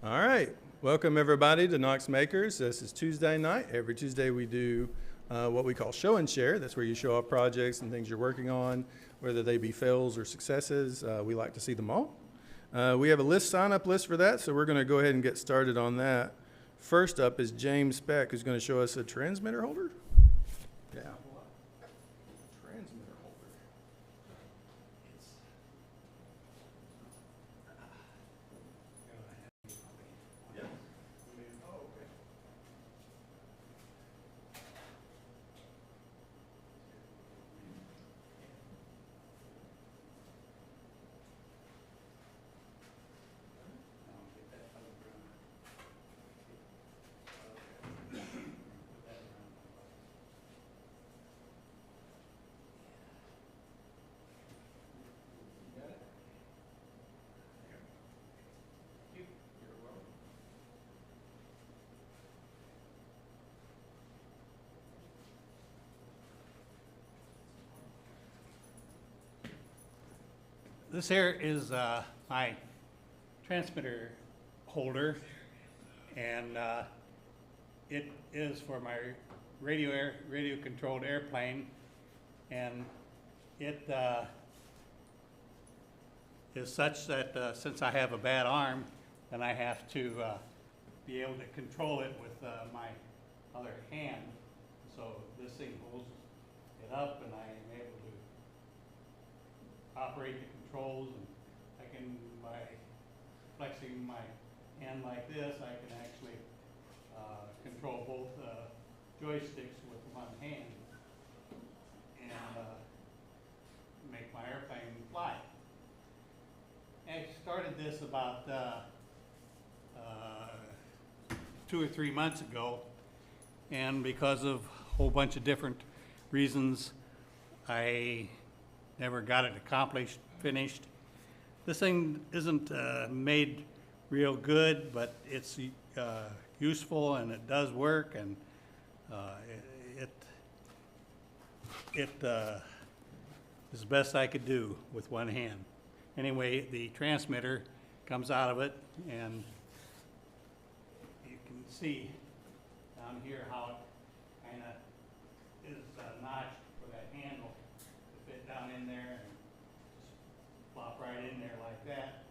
All right. Welcome, everybody, to Knox Makers. This is Tuesday night. Every Tuesday, we do what we call show and share. That's where you show off projects and things you're working on, whether they be fails or successes. We like to see them all. We have a sign-up list for that, so we're going to go ahead and get started on that. First up is James Speck, who's going to show us a transmitter holder. Yeah. Transmitter holder. Yeah. Oh, okay. You got it? You're welcome. This here is my transmitter holder, and it is for my radio controlled airplane, and it is such that since I have a bad arm, then I have to be able to control it with my other hand. So this thing holds it up, and I am able to operate the controls, and I can, by flexing my hand like this, I can actually control both joysticks with one hand and make my airplane fly. I started this about 2 or 3 months ago, and because of a whole bunch of different reasons, I never got it finished. This thing isn't made real good, but it's useful, and it does work, and it is the best I could do with one hand. Anyway, the transmitter comes out of it, and you can see down here how it kind of is notched for that handle to fit down in there, and just plop right in there like that,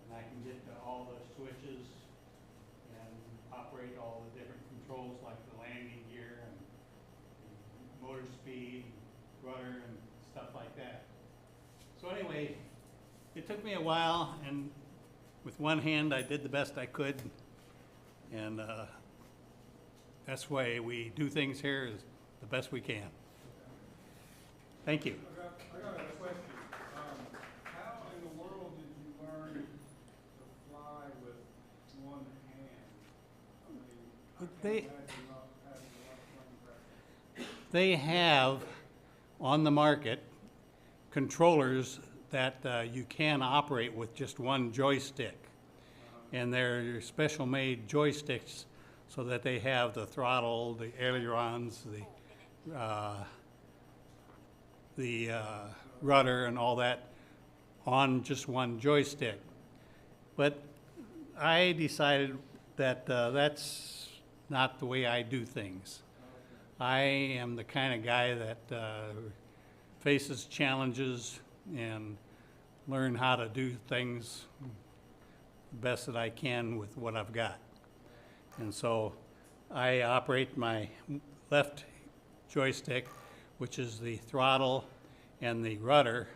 and I can get to all the switches and operate all the different controls like the landing gear and the motor speed, rudder, and stuff like that. So anyway, it took me a while, and with one hand I did the best I could, and that's why we do things here is the best we can. Thank you. I got a question. How in the world did you learn to fly with one hand? I mean, I can't imagine not having a lot of plane practice. They have on the market controllers that you can operate with just one joystick. And they're special made joysticks so that they have the throttle, the ailerons, the rudder and all that on just one joystick. But I decided that that's not the way I do things. I am the kind of guy that faces challenges and learn how to do things the best that I can with what I've got. And so I operate my left joystick, which is the throttle and the rudder,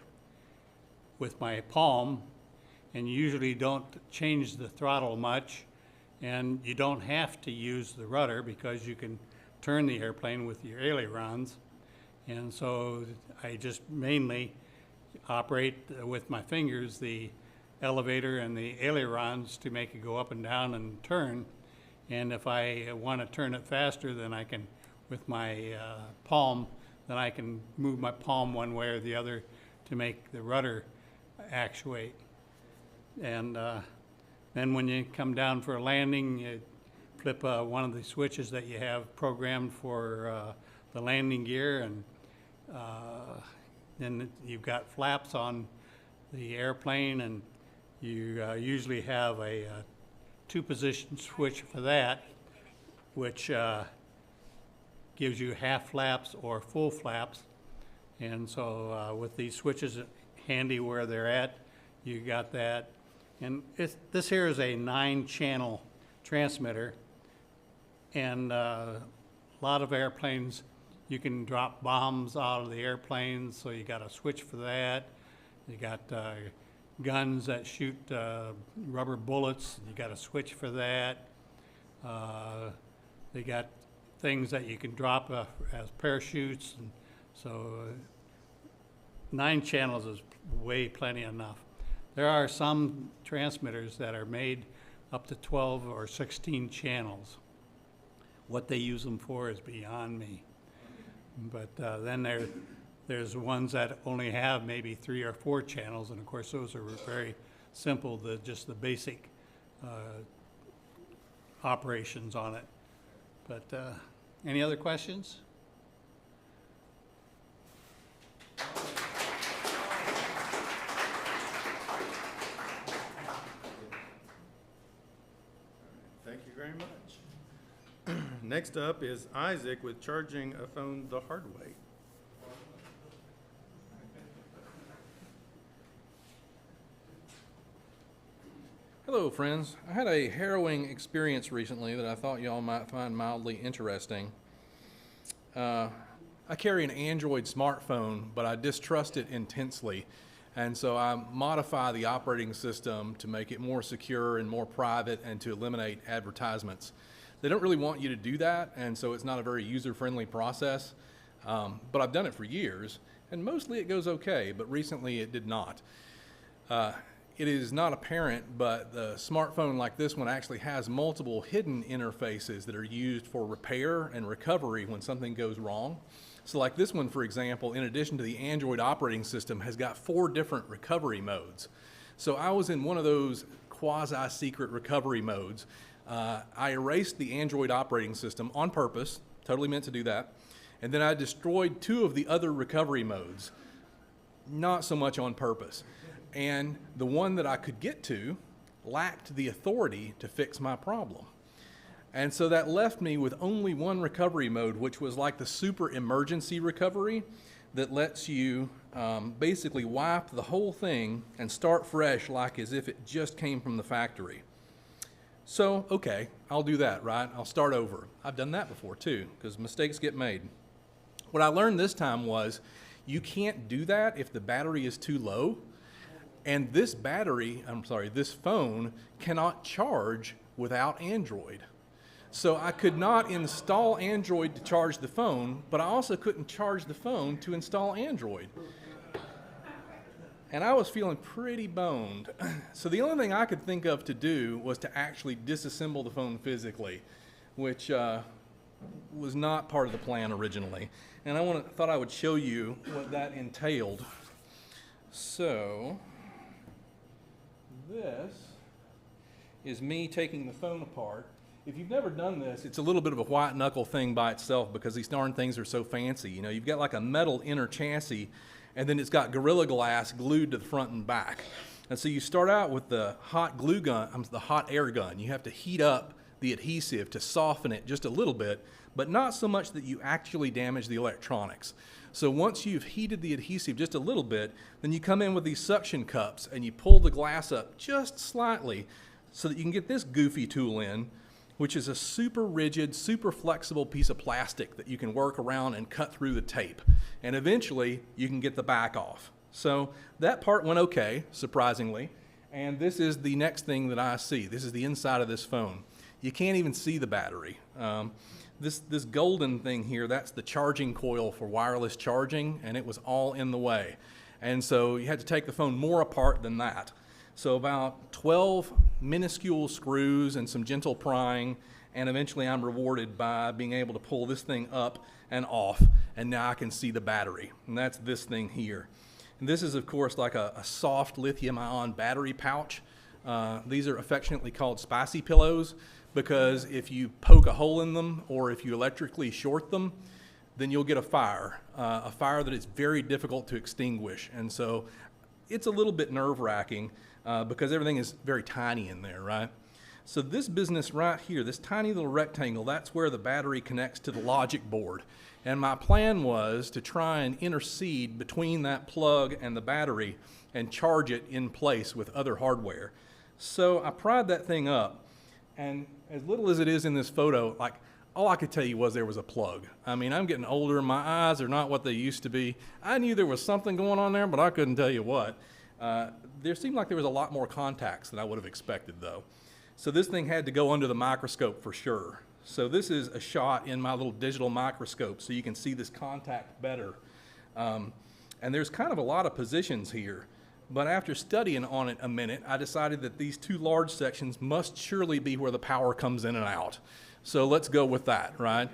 with my palm, and you usually don't change the throttle much, and you don't have to use the rudder because you can turn the airplane with your ailerons. And so I just mainly operate with my fingers the elevator and the ailerons to make it go up and down and turn. And if I want to turn it faster, then I can, with my palm, then I can move my palm one way or the other to make the rudder actuate. And then when you come down for a landing, you flip one of the switches that you have programmed for the landing gear, and then you've got flaps on the airplane, and you usually have a two-position switch for that, which gives you half flaps or full flaps. And so with these switches handy where they're at, you got that. And this here is a 9-channel transmitter. And a lot of airplanes, you can drop bombs out of the airplanes, so you got a switch for that. You got guns that shoot rubber bullets, you got a switch for that. They got things that you can drop as parachutes, and so 9 channels is way plenty enough. There are some transmitters that are made up to 12 or 16 channels. What they use them for is beyond me. But then there's ones that only have maybe 3 or 4 channels, and of course those are very simple, just the basic operations on it. But any other questions? Thank you very much. Next up is Isaac with charging a phone the hard way. Hello, friends. I had a harrowing experience recently that I thought y'all might find mildly interesting. I carry an Android smartphone, but I distrust it intensely. And so I modify the operating system to make it more secure and more private and to eliminate advertisements. They don't really want you to do that, and so it's not a very user-friendly process. But I've done it for years, and mostly it goes okay, but recently it did not. It is not apparent, but the smartphone like this one actually has multiple hidden interfaces that are used for repair and recovery when something goes wrong. So like this one, for example, in addition to the Android operating system, has got 4 different recovery modes. So I was in one of those quasi-secret recovery modes. I erased the Android operating system on purpose, totally meant to do that, and then I destroyed 2 of the other recovery modes, not so much on purpose. And the one that I could get to lacked the authority to fix my problem. And so that left me with only one recovery mode, which was like the super emergency recovery that lets you basically wipe the whole thing and start fresh like as if it just came from the factory. So, okay, I'll do that, right? I'll start over. I've done that before too, because mistakes get made. What I learned this time was you can't do that if the battery is too low. And this phone cannot charge without Android. So I could not install Android to charge the phone, but I also couldn't charge the phone to install Android. And I was feeling pretty boned. So the only thing I could think of to do was to actually disassemble the phone physically, which was not part of the plan originally. And I thought I would show you what that entailed. So this is me taking the phone apart. If you've never done this, it's a little bit of a white knuckle thing by itself because these darn things are so fancy. You know, you've got like a metal inner chassis, and then it's got Gorilla Glass glued to the front and back. And so you start out with the hot glue gun, the hot air gun. You have to heat up the adhesive to soften it just a little bit, but not so much that you actually damage the electronics. So once you've heated the adhesive just a little bit, then you come in with these suction cups and you pull the glass up just slightly so that you can get this goofy tool in, which is a super rigid, super flexible piece of plastic that you can work around and cut through the tape. And eventually you can get the back off. So that part went okay, surprisingly. And this is the next thing that I see. This is the inside of this phone. You can't even see the battery. This golden thing here, that's the charging coil for wireless charging, and it was all in the way. And so you had to take the phone more apart than that. So about 12 minuscule screws and some gentle prying, and eventually I'm rewarded by being able to pull this thing up and off, and now I can see the battery, and that's this thing here. And this is, of course, like a soft lithium-ion battery pouch. These are affectionately called spicy pillows, because if you poke a hole in them or if you electrically short them, then you'll get a fire that is very difficult to extinguish. And so it's a little bit nerve-wracking because everything is very tiny in there, right? So this business right here, this tiny little rectangle, that's where the battery connects to the logic board. And my plan was to try and intercede between that plug and the battery and charge it in place with other hardware. So I pried that thing up, and as little as it is in this photo, like, all I could tell you was there was a plug. I mean, I'm getting older, my eyes are not what they used to be. I knew there was something going on there, but I couldn't tell you what. There seemed like there was a lot more contacts than I would have expected, though. So this thing had to go under the microscope for sure. So this is a shot in my little digital microscope so you can see this contact better. And there's kind of a lot of positions here. But after studying on it a minute, I decided that these two large sections must surely be where the power comes in and out. So let's go with that, right?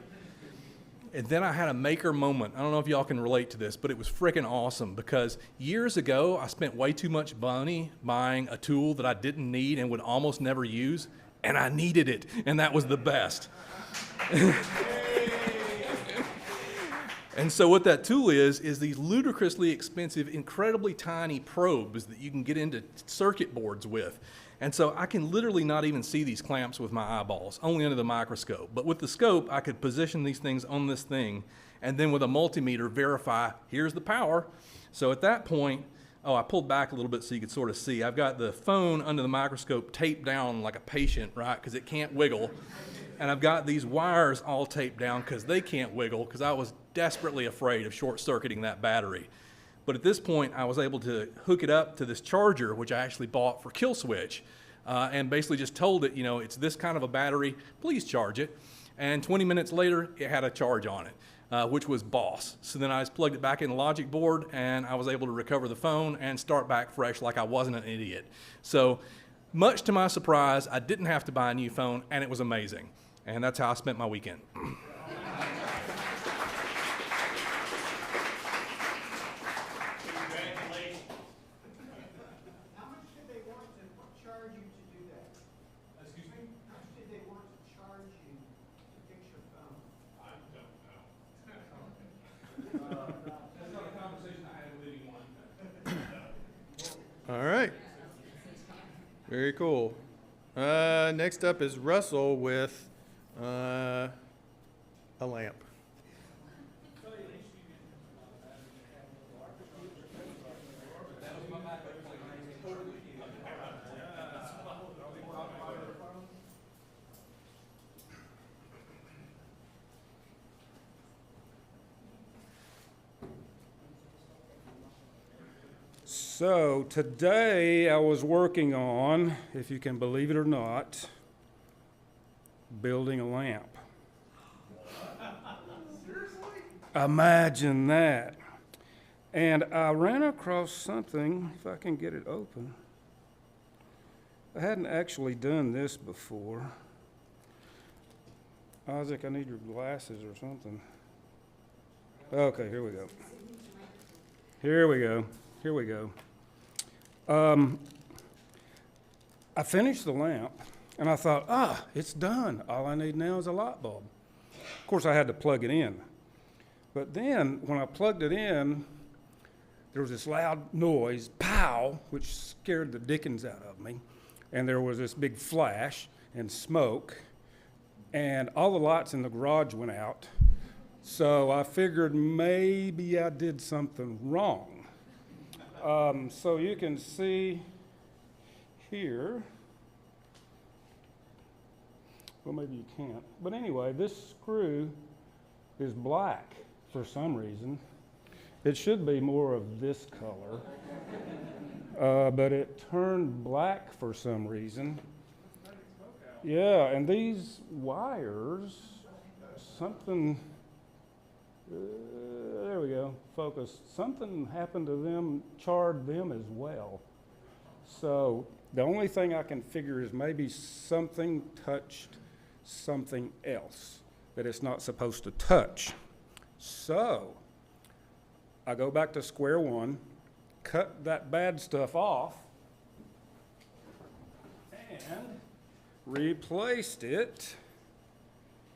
And then I had a maker moment. I don't know if y'all can relate to this, but it was freaking awesome because years ago, I spent way too much money buying a tool that I didn't need and would almost never use, and I needed it, and that was the best. And so what that tool is these ludicrously expensive, incredibly tiny probes that you can get into circuit boards with. And so I can literally not even see these clamps with my eyeballs, only under the microscope. But with the scope, I could position these things on this thing, and then with a multimeter verify, here's the power. So at that point, I pulled back a little bit so you could sort of see. I've got the phone under the microscope taped down like a patient, right, because it can't wiggle. And I've got these wires all taped down because they can't wiggle, because I was desperately afraid of short-circuiting that battery. But at this point, I was able to hook it up to this charger, which I actually bought for Kill Switch, and basically just told it, it's this kind of a battery, please charge it. And 20 minutes later, it had a charge on it, which was boss. So then I just plugged it back in the logic board, and I was able to recover the phone and start back fresh like I wasn't an idiot. So much to my surprise, I didn't have to buy a new phone, and it was amazing. And that's how I spent my weekend. All right. Very cool. Next up is Russell with a lamp. So today I was working on, if you can believe it or not, building a lamp. Seriously? Imagine that. And I ran across something, if I can get it open. I hadn't actually done this before. Isaac, I need your glasses or something. Okay, here we go. Here we go. Here we go. I finished the lamp, and I thought, it's done. All I need now is a light bulb. Of course, I had to plug it in. But then, when I plugged it in, there was this loud noise, pow, which scared the dickens out of me. And there was this big flash and smoke, and all the lights in the garage went out. So I figured maybe I did something wrong. So you can see here, well, maybe you can't, but anyway, this screw is black for some reason. It should be more of this color, but it turned black for some reason. Yeah, and these wires, something, there we go, focus. Something happened to them, charred them as well. So the only thing I can figure is maybe something touched something else that it's not supposed to touch. So I go back to square one, cut that bad stuff off, and replaced it,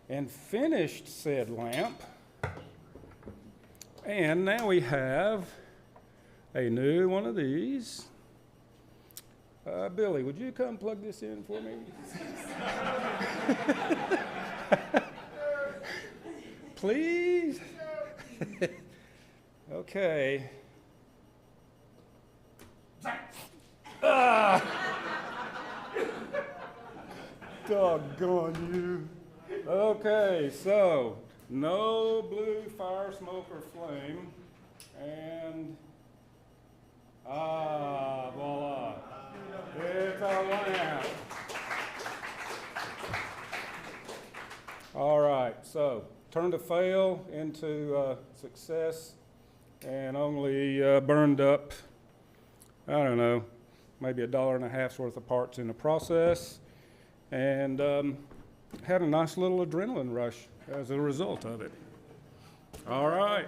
and finished said lamp. And now we have a new one of these. Billy, would you come plug this in for me? Please? Okay. Ah! Doggone you. Okay, so no blue fire, smoke, or flame. And voila. It's a lamp. All right, so turn to fail into success, and only burned up, I don't know, maybe $1.50 worth of parts in the process, and had a nice little adrenaline rush as a result of it. All right.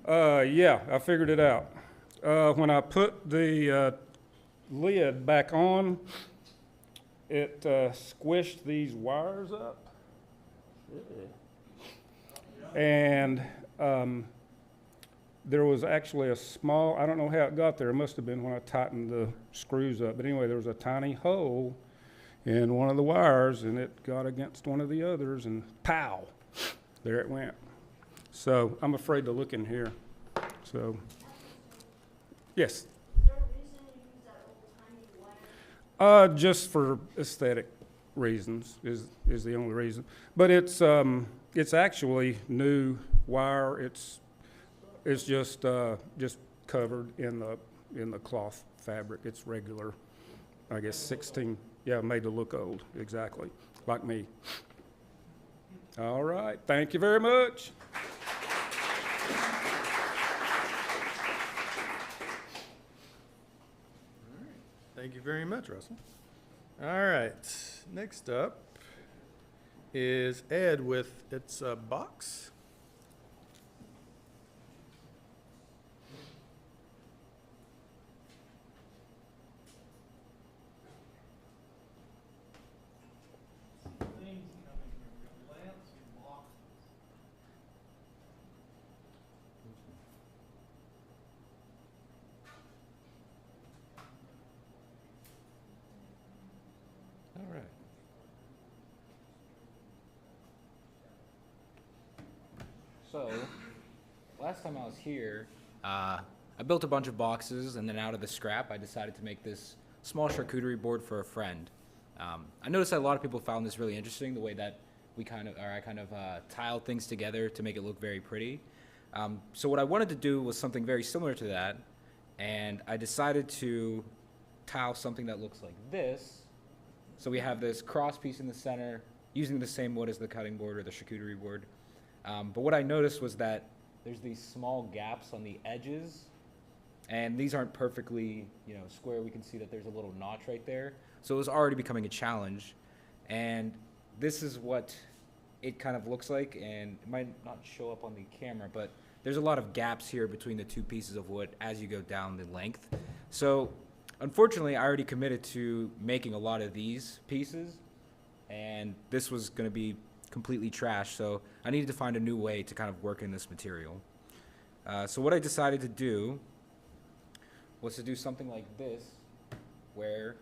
Yeah, I figured it out. When I put the lid back on, it squished these wires up. And there was actually a small, I don't know how it got there. It must have been when I tightened the screws up. But anyway, there was a tiny hole in one of the wires, and it got against one of the others, and pow, there it went. So I'm afraid to look in here. So, yes? Is there a reason you use that old tiny wire? Just for aesthetic reasons is the only reason. But it's actually new wire. It's just covered in the cloth fabric. It's regular, I guess 16. Yeah, made to look old, exactly, like me. All right, thank you very much. Thank you very much, Russell. All right, next up is Ed with its box. All right. So, last time I was here, I built a bunch of boxes, and then out of the scrap, I decided to make this small charcuterie board for a friend. I noticed that a lot of people found this really interesting, the way that I kind of tiled things together to make it look very pretty. So what I wanted to do was something very similar to that, and I decided to tile something that looks like this. So we have this cross piece in the center, using the same wood as the cutting board or the charcuterie board. But what I noticed was that there's these small gaps on the edges, and these aren't perfectly, square. We can see that there's a little notch right there. So it was already becoming a challenge. And this is what it kind of looks like, and it might not show up on the camera, but there's a lot of gaps here between the two pieces of wood as you go down the length. So unfortunately, I already committed to making a lot of these pieces, and this was going to be completely trash, so I needed to find a new way to kind of work in this material. So what I decided to do was to do something like this, where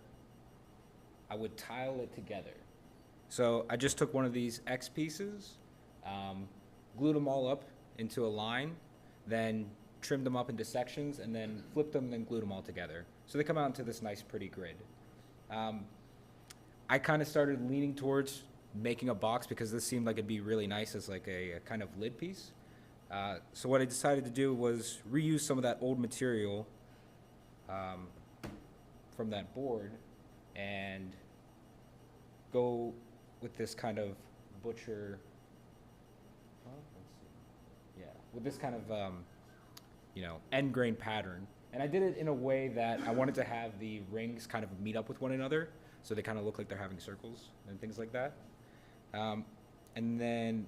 I would tile it together. So I just took one of these X pieces, glued them all up into a line, then trimmed them up into sections, and then flipped them and then glued them all together. So they come out into this nice pretty grid. I kind of started leaning towards making a box because this seemed like it'd be really nice as like a kind of lid piece. So what I decided to do was reuse some of that old material from that board and go with this kind of butcher, with this kind of, end grain pattern. And I did it in a way that I wanted to have the rings kind of meet up with one another, so they kind of look like they're having circles and things like that. And then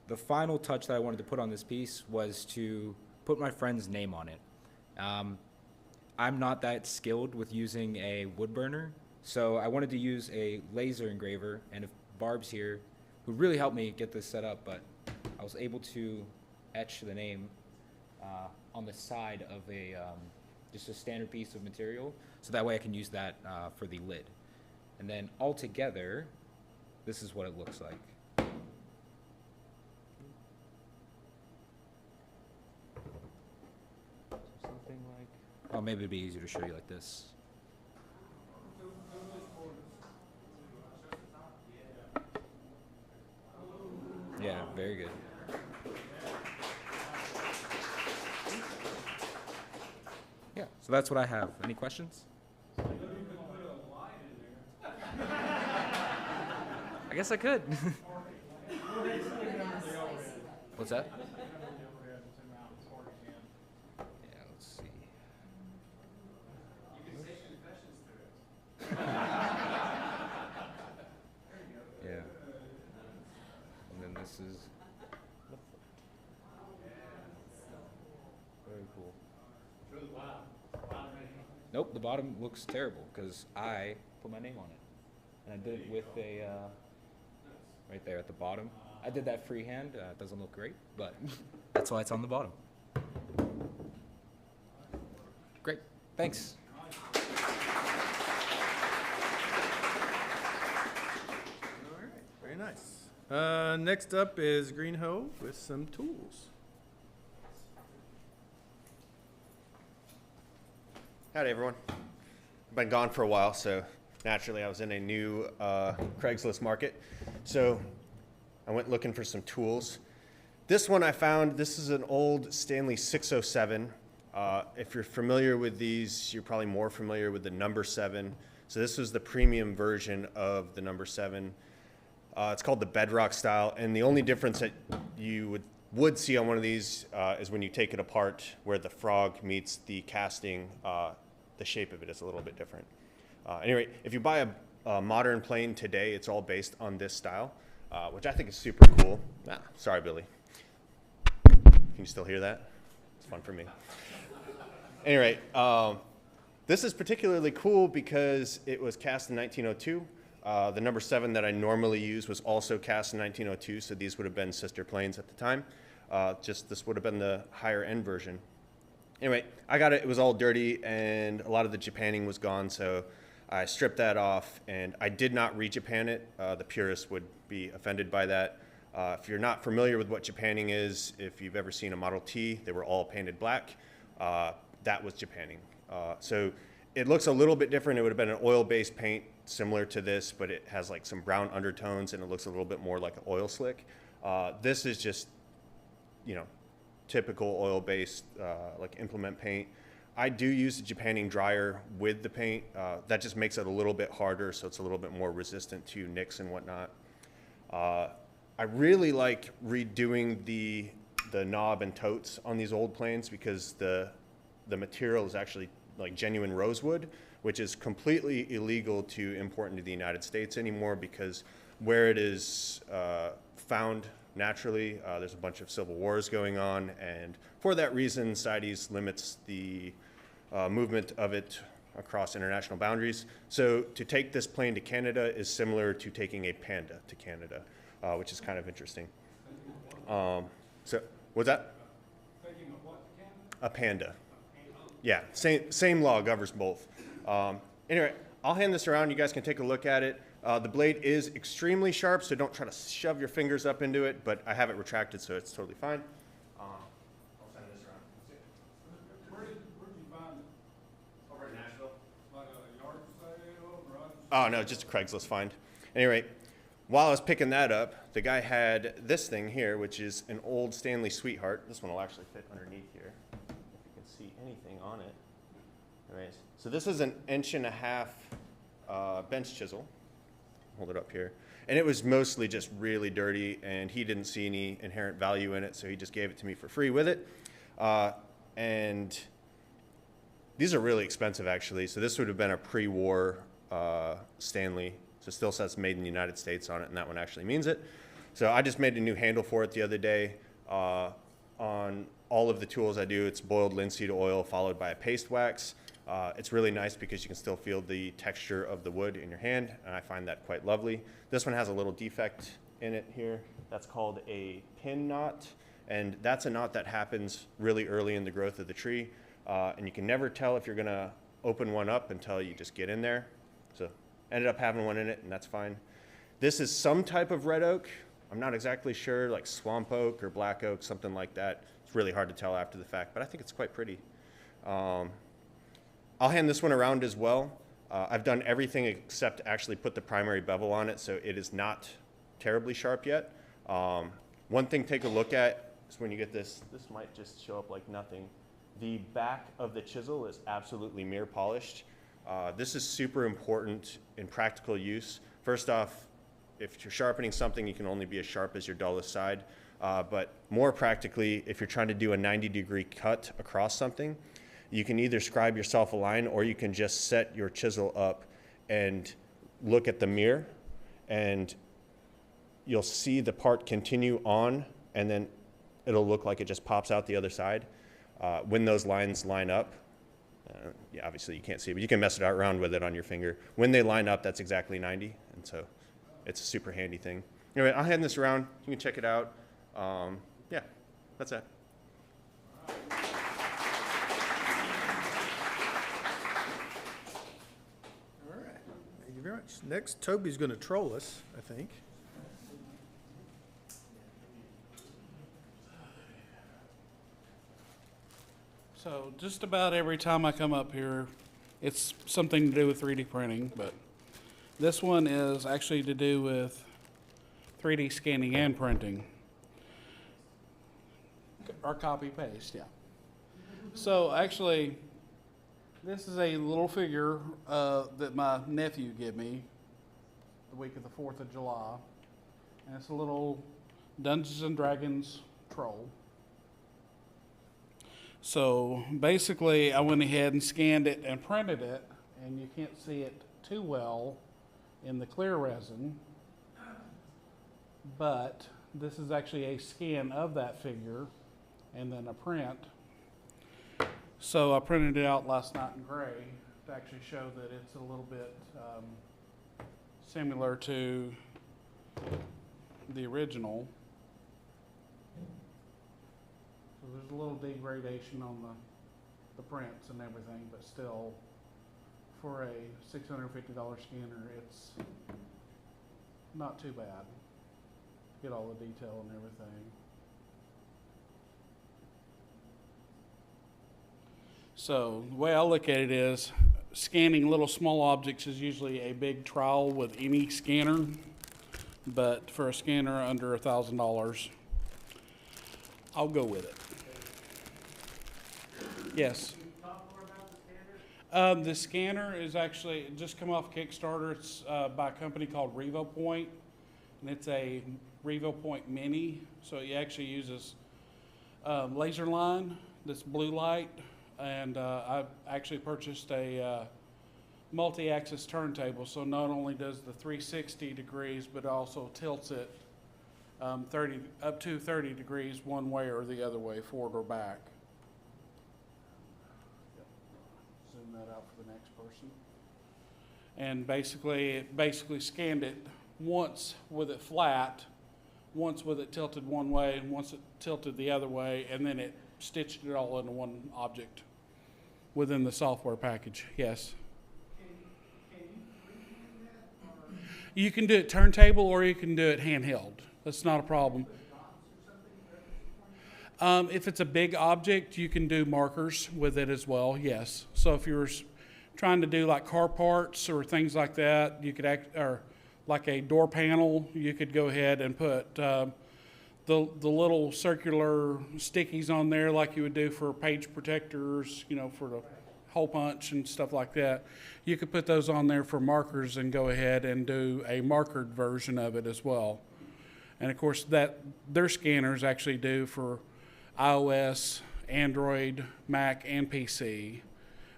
the final touch that I wanted to put on this piece was to put my friend's name on it. I'm not that skilled with using a wood burner, so I wanted to use a laser engraver, and if Barb's here, who really helped me get this set up, but I was able to etch the name on the side of just a standard piece of material, so that way I can use that for the lid. And then all together, this is what it looks like. Something like, oh, maybe it'd be easier to show you like this. Yeah, very good. Yeah, so that's what I have. Any questions? I guess I could. What's that? Yeah, let's see. Yeah. And then this is very cool. Nope, the bottom looks terrible because I put my name on it. And I did it with a, right there at the bottom. I did that freehand. It doesn't look great, but that's why it's on the bottom. Great, thanks. All right, very nice. Next up is Green Hoe with some tools. Howdy, everyone. I've been gone for a while, so naturally I was in a new Craigslist market. So I went looking for some tools. This one I found, this is an old Stanley 607. If you're familiar with these, you're probably more familiar with the number 7. So this was the premium version of the number 7. It's called the Bedrock style, and the only difference that you would see on one of these is when you take it apart, where the frog meets the casting, the shape of it is a little bit different. Anyway, if you buy a modern plane today, it's all based on this style, which I think is super cool. Ah, sorry, Billy. Can you still hear that? It's fun for me. Anyway, this is particularly cool because it was cast in 1902. The number 7 that I normally use was also cast in 1902, so these would have been sister planes at the time. Just this would have been the higher end version. Anyway, I got it. It was all dirty, and a lot of the Japanning was gone, so I stripped that off, and I did not re-Japan it. The purists would be offended by that. If you're not familiar with what Japanning is, if you've ever seen a Model T, they were all painted black. That was Japanning. So it looks a little bit different. It would have been an oil-based paint similar to this, but it has like some brown undertones, and it looks a little bit more like an oil slick. This is just, you know, typical oil-based like implement paint. I do use the Japanning dryer with the paint. That just makes it a little bit harder, so it's a little bit more resistant to nicks and whatnot. I really like redoing the knob and totes on these old planes because the material is actually like genuine rosewood, which is completely illegal to import into the United States anymore because where it is found naturally, there's a bunch of civil wars going on, and for that reason, CITES limits the movement of it across international boundaries. So to take this plane to Canada is similar to taking a Panda to Canada, which is kind of interesting. So, what's that? Taking a what, Ken? A Panda. Yeah, same law governs both. Anyway, I'll hand this around. You guys can take a look at it. The blade is extremely sharp, so don't try to shove your fingers up into it, but I have it retracted, so it's totally fine. I'll send this around. Where'd you find it? Over in Nashville. Like a yard sale, garage? Oh, no, just a Craigslist find. Anyway, while I was picking that up, the guy had this thing here, which is an old Stanley Sweetheart. This one will actually fit underneath here, if you can see anything on it. All right, so this is an 1.5 inch bench chisel. Hold it up here. And it was mostly just really dirty, and he didn't see any inherent value in it, so he just gave it to me for free with it. And these are really expensive, actually. So this would have been a pre-war Stanley. So it still says made in the United States on it, and that one actually means it. So I just made a new handle for it the other day. On all of the tools I do, it's boiled linseed oil followed by a paste wax. It's really nice because you can still feel the texture of the wood in your hand, and I find that quite lovely. This one has a little defect in it here. That's called a pin knot, and that's a knot that happens really early in the growth of the tree, and you can never tell if you're going to open one up until you just get in there. So ended up having one in it, and that's fine. This is some type of red oak. I'm not exactly sure, like swamp oak or black oak, something like that. It's really hard to tell after the fact, but I think it's quite pretty. I'll hand this one around as well. I've done everything except actually put the primary bevel on it, so it is not terribly sharp yet. One thing to take a look at is when you get this might just show up like nothing. The back of the chisel is absolutely mirror polished. This is super important in practical use. First off, if you're sharpening something, you can only be as sharp as your dullest side. But more practically, if you're trying to do a 90-degree cut across something, you can either scribe yourself a line, or you can just set your chisel up and look at the mirror, and you'll see the part continue on, and then it'll look like it just pops out the other side. When those lines line up, yeah, obviously you can't see, but you can mess it around with it on your finger. When they line up, that's exactly 90, and so it's a super handy thing. Anyway, I'll hand this around. You can check it out. Yeah, that's it. All right, thank you very much. Next, Toby's going to troll us, I think. So just about every time I come up here, it's something to do with 3D printing, but this one is actually to do with 3D scanning and printing. Or copy paste, yeah. So actually, this is a little figure that my nephew gave me the week of the 4th of July. And it's a little Dungeons and Dragons troll. So basically, I went ahead and scanned it and printed it, and you can't see it too well in the clear resin. But this is actually a scan of that figure and then a print. So I printed it out last night in gray to actually show that it's a little bit similar to the original. So there's a little degradation on the prints and everything, but still, for a $650 scanner, it's not too bad. Get all the detail and everything. So the way I look at it is, scanning little small objects is usually a big trial with any scanner, but for a scanner under $1,000, I'll go with it. Yes. Can you talk more about the scanner? The scanner is actually just come off Kickstarter. It's by a company called RevoPoint, and it's a RevoPoint Mini. So it actually uses laser line, that's blue light, and I've actually purchased a multi-axis turntable. So not only does the 360 degrees, but also tilts it up to 30 degrees one way or the other way, forward or back. Zoom that out for the next person. And basically, it scanned it once with it flat, once with it tilted one way, and once it tilted the other way, and then it stitched it all into one object within the software package. Yes. Can you freehand that, or You can do it turntable or you can do it handheld. That's not a problem. with dots or something? If it's a big object, you can do markers with it as well, yes. So if you're trying to do like car parts or things like that, you could or like a door panel, you could go ahead and put the little circular stickies on there like you would do for page protectors, for the hole punch and stuff like that. You could put those on there for markers and go ahead and do a markered version of it as well. And of course, their scanners actually do for iOS, Android, Mac, and PC,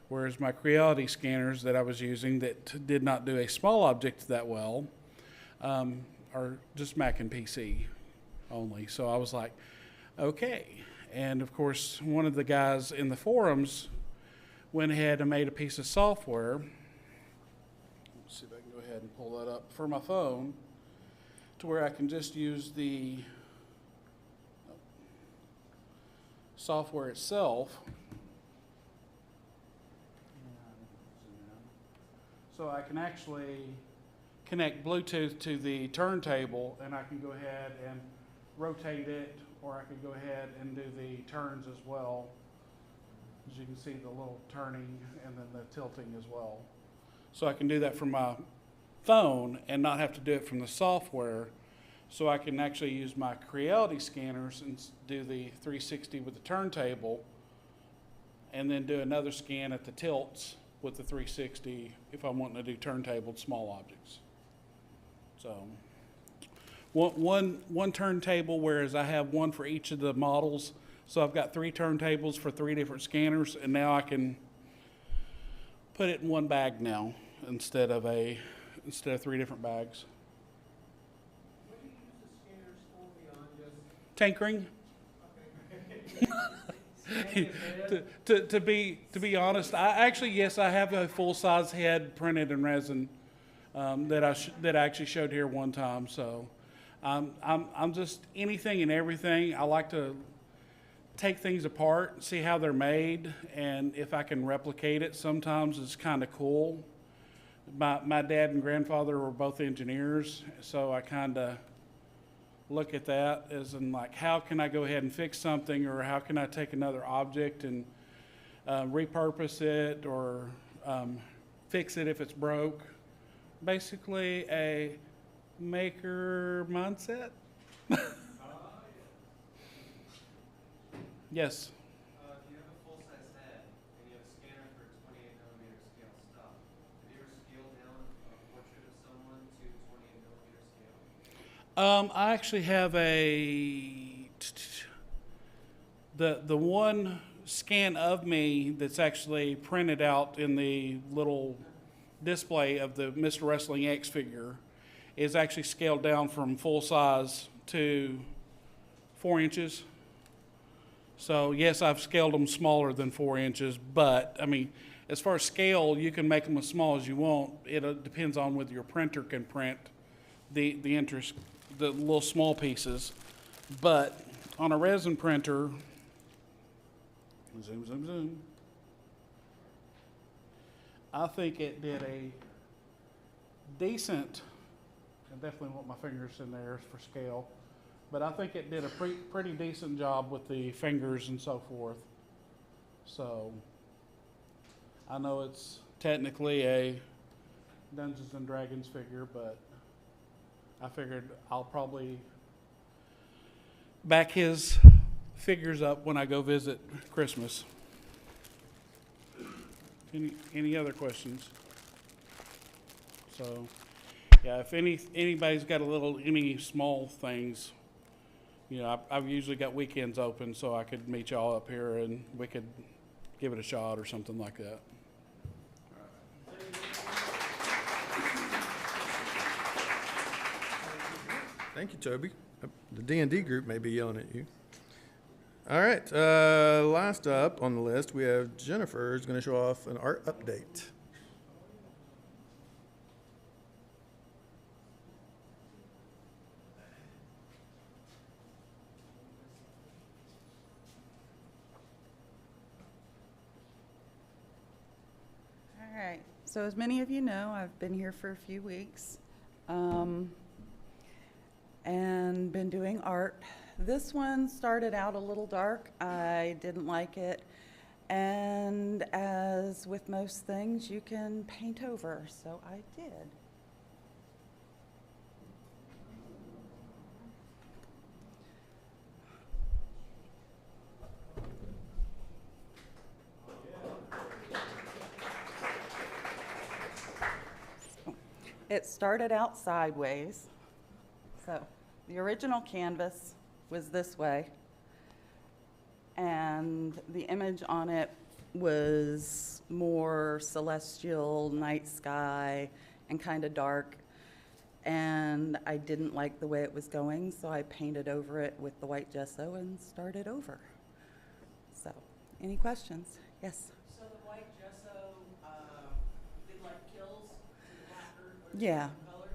whereas my Creality scanners that I was using that did not do a small object that well are just Mac and PC only. So I was like, okay. And of course, one of the guys in the forums went ahead and made a piece of software. Let's see if I can go ahead and pull that up for my phone, to where I can just use the software itself. So I can actually connect Bluetooth to the turntable, and I can go ahead and rotate it, or I could go ahead and do the turns as well. As you can see, the little turning and then the tilting as well. So I can do that from my phone and not have to do it from the software. So I can actually use my Creality scanners and do the 360 with the turntable, and then do another scan at the tilts with the 360 if I'm wanting to do turntabled small objects. So one turntable, whereas I have one for each of the models. So I've got 3 turntables for 3 different scanners, and now I can put it in one bag now instead of 3 different bags. What do you use the scanners for beyond just? Tinkering. To be honest, yes, I have a full size head printed in resin that I actually showed here one time. So I'm just anything and everything. I like to take things apart, see how they're made, and if I can replicate it. Sometimes it's kind of cool. My dad and grandfather were both engineers, so I kind of look at that as in like, how can I go ahead and fix something, or how can I take another object and repurpose it, or fix it if it's broke. Basically a maker mindset. Yes. If you have a full-size head and you have a scanner for 28mm scale stuff, have you ever scaled down a portrait of someone to 28mm scale? I actually have the one scan of me that's actually printed out in the little display of the Mr. Wrestling X figure is actually scaled down from full size to 4 inches. So yes, I've scaled them smaller than 4 inches, but I mean, as far as scale, you can make them as small as you want. It depends on whether your printer can print the little small pieces. But on a resin printer, zoom. I think it did a decent, I definitely want my fingers in there for scale, but I think it did a pretty decent job with the fingers and so forth. So I know it's technically a Dungeons and Dragons figure, but I figured I'll probably back his figures up when I go visit Christmas. Any other questions? So, yeah, if anybody's got any small things, you know, I've usually got weekends open, so I could meet y'all up here and we could give it a shot or something like that. Thank you, Toby. The D&D group may be yelling at you. All right, last up on the list, we have Jennifer is going to show off an art update. All right, so as many of you know, I've been here for a few weeks and been doing art. This one started out a little dark. I didn't like it. And as with most things, you can paint over, so I did. It started out sideways. So the original canvas was this way, and the image on it was more celestial, night sky, and kind of dark. And I didn't like the way it was going, so I painted over it with the white gesso and started over. So, any questions? Yes? So the white gesso, it like kills the black or Yeah. different colors?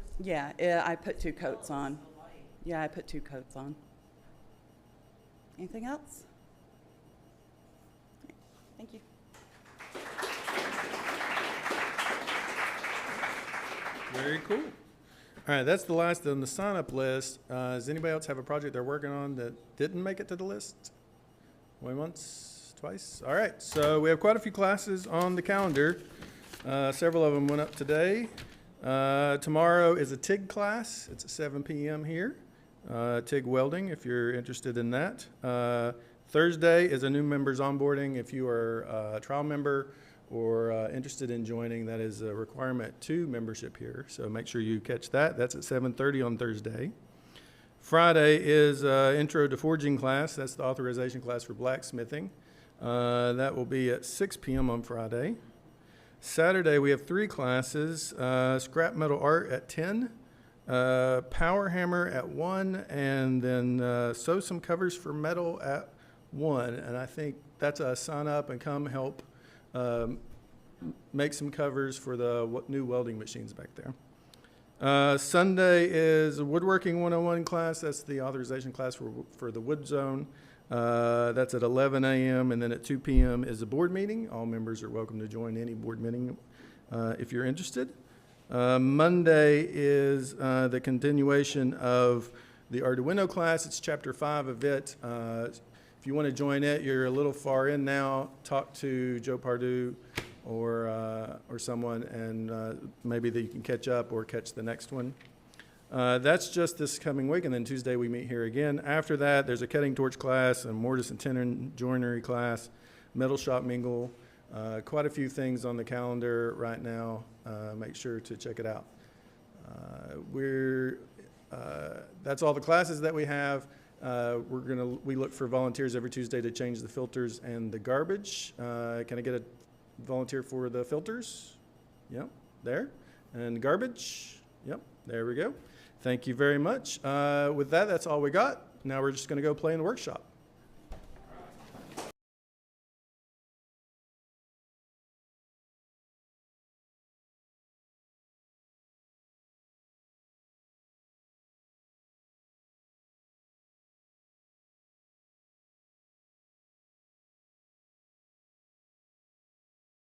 Yeah, I put 2 coats Oh, on. it's the light. Yeah, I put 2 coats on. Anything else? Thank you. Very cool. All right, that's the last on the sign-up list. Does anybody else have a project they're working on that didn't make it to the list? Going once, twice? All right, so we have quite a few classes on the calendar. Several of them went up today. Tomorrow is a TIG class. It's at 7 p.m. here. TIG welding, if you're interested in that. Thursday is a new members onboarding. If you are a trial member or interested in joining, that is a requirement to membership here. So make sure you catch that. That's at 7:30 on Thursday. Friday is intro to forging class. That's the authorization class for blacksmithing. That will be at 6 p.m. on Friday. Saturday we have 3 classes: scrap metal art at 10, power hammer at 1, and then sew some covers for metal at 1. And I think that's a sign up and come help make some covers for the new welding machines back there. Sunday is a woodworking 101 class. That's the authorization class for the wood zone. That's at 11 a.m. and then at 2 p.m. is a board meeting. All members are welcome to join any board meeting if you're interested. Monday is the continuation of the Arduino class. It's chapter 5 of it. If you want to join it, you're a little far in now. Talk to Joe Pardue or someone, and maybe that you can catch up or catch the next one. That's just this coming week, and then Tuesday we meet here again. After that, there's a cutting torch class, a mortise and tenon joinery class, metal shop mingle, quite a few things on the calendar right now. Make sure to check it out. That's all the classes that we have. We look for volunteers every Tuesday to change the filters and the garbage. Can I get a volunteer for the filters? Yep, there. And garbage? Yep, there we go. Thank you very much. With that, that's all we got. Now we're just going to go play in the workshop.